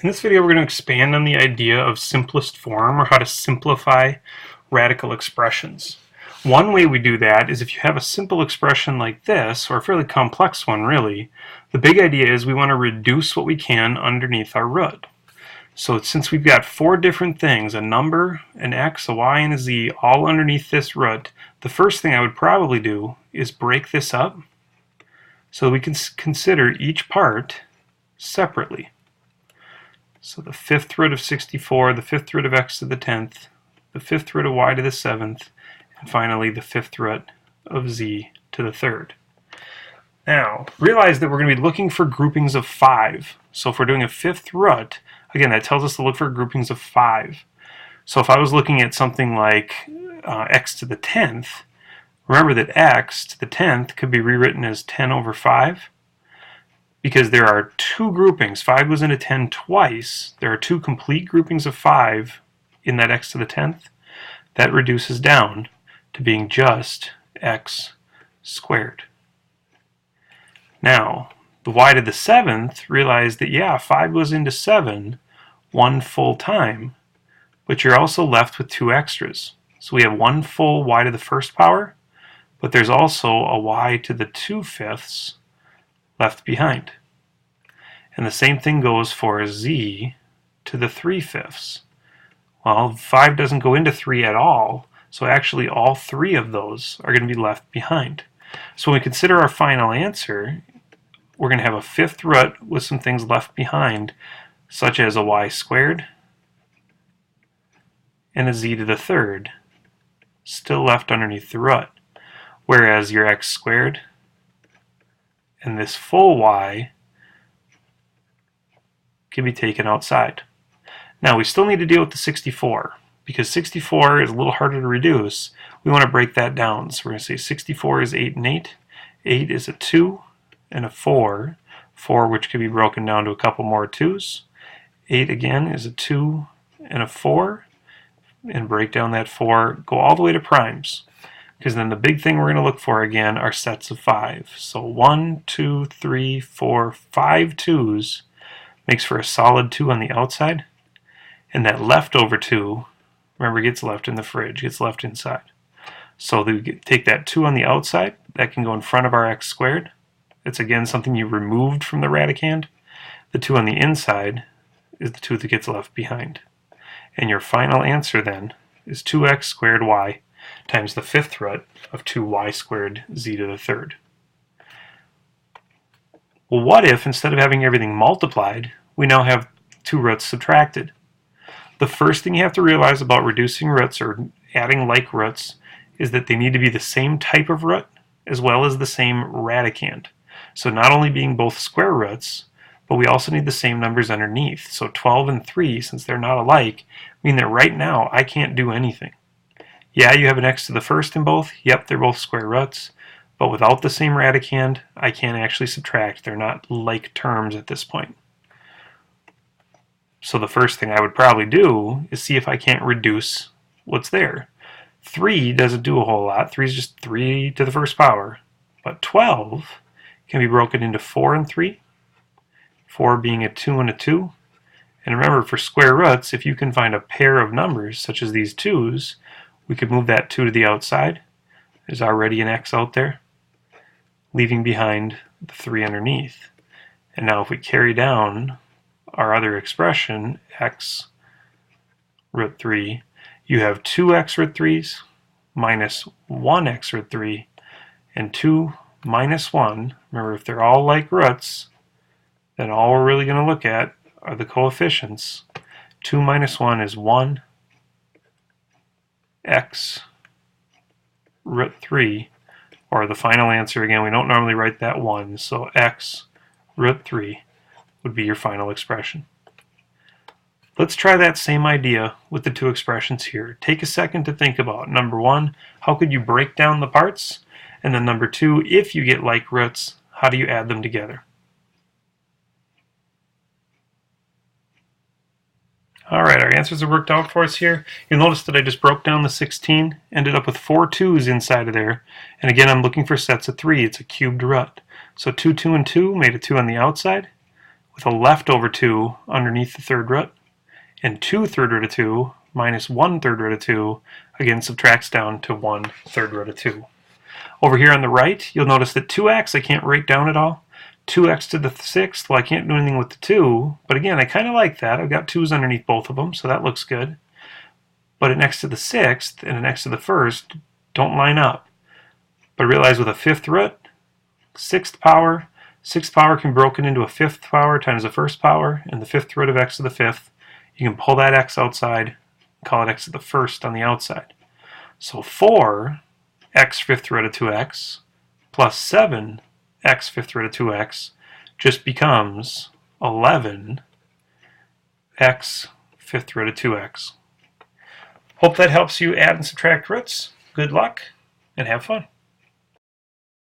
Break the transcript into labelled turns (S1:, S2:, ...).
S1: In this video, we're going to expand on the idea of simplest form, or how to simplify radical expressions. One way we do that is if you have a simple expression like this, or a fairly complex one really, the big idea is we want to reduce what we can underneath our root. So since we've got four different things, a number, an x, a y, and a z, all underneath this root, the first thing I would probably do is break this up so we can consider each part separately. So the fifth root of 64, the fifth root of x to the 10th, the fifth root of y to the 7th, and finally the fifth root of z to the 3rd. Now, realize that we're going to be looking for groupings of 5. So if we're doing a fifth root, again, that tells us to look for groupings of 5. So if I was looking at something like x to the 10th, remember that x to the 10th could be rewritten as 10 over 5. Because there are two groupings. 5 goes into 10 twice. There are two complete groupings of 5 in that x to the 10th. That reduces down to being just x squared. Now, the y to the 7th, realize that, yeah, 5 goes into 7 one full time, but you're also left with two extras. So we have one full y to the first power, but there's also a y to the 2/5 left behind. And the same thing goes for z to the 3/5. Well, 5 doesn't go into 3 at all, so actually all three of those are going to be left behind. So when we consider our final answer, we're going to have a fifth root with some things left behind, such as a y squared and a z to the 3rd still left underneath the root, whereas your x squared and this full y can be taken outside. Now we still need to deal with the 64, because 64 is a little harder to reduce. We want to break that down. So we're going to say 64 is 8 and 8. 8 is a 2 and a 4. 4 which can be broken down to a couple more 2's. 8 again is a 2 and a 4. And break down that 4, go all the way to primes. Because then the big thing we're going to look for again are sets of 5. So 1, 2, 3, 4, 5 2's makes for a solid 2 on the outside. And that leftover 2, remember, gets left in the fridge, gets left inside. So we take that 2 on the outside, that can go in front of our x squared. It's again something you removed from the radicand. The 2 on the inside is the 2 that gets left behind. And your final answer then is 2x squared y times the fifth root of 2y squared z to the 3rd. Well, what if instead of having everything multiplied, we now have two roots subtracted? The first thing you have to realize about reducing roots or adding like roots is that they need to be the same type of root as well as the same radicand. So not only being both square roots, but we also need the same numbers underneath. So 12 and 3, since they're not alike, mean that right now I can't do anything. Yeah, you have an x to the first in both. Yep, they're both square roots. But without the same radicand, I can't actually subtract. They're not like terms at this point. So the first thing I would probably do is see if I can't reduce what's there. 3 doesn't do a whole lot. 3 is just 3 to the first power. But 12 can be broken into 4 and 3. 4 being a 2 and a 2. And remember, for square roots, if you can find a pair of numbers, such as these 2's, we could move that 2 to the outside. There's already an x out there, leaving behind the 3 underneath. And now if we carry down our other expression, x root 3, you have 2x root 3's minus 1x root 3, and 2 minus 1. Remember, if they're all like roots, then all we're really going to look at are the coefficients. 2 minus 1 is 1 x root 3, or the final answer, again, we don't normally write that 1, so x root 3 would be your final expression. Let's try that same idea with the two expressions here. Take a second to think about, number 1, how could you break down the parts? And then number 2, if you get like roots, how do you add them together? Alright, our answers are worked out for us here. You'll notice that I just broke down the 16, ended up with 4 2's inside of there. And again, I'm looking for sets of 3. It's a cubed root. So 2, 2, and 2 made a 2 on the outside. with a leftover 2 underneath the third root, and 2 third root of 2 minus 1 third root of 2, again subtracts down to 1 third root of 2. Over here on the right, you'll notice that 2x I can't write down at all. 2x to the 6th, well, I can't do anything with the 2, but again, I kind of like that. I've got 2's underneath both of them, so that looks good. But an x to the 6th and an x to the 1st don't line up. But realize with a 5th root, 6th power can be broken into a 5th power times the 1st power, and the 5th root of x to the 5th, you can pull that x outside and call it x to the 1st on the outside. So 4 x 5th root of 2x plus 7 x 5th root of 2x just becomes 11 x 5th root of 2x. Hope that helps you add and subtract roots. Good luck and have fun.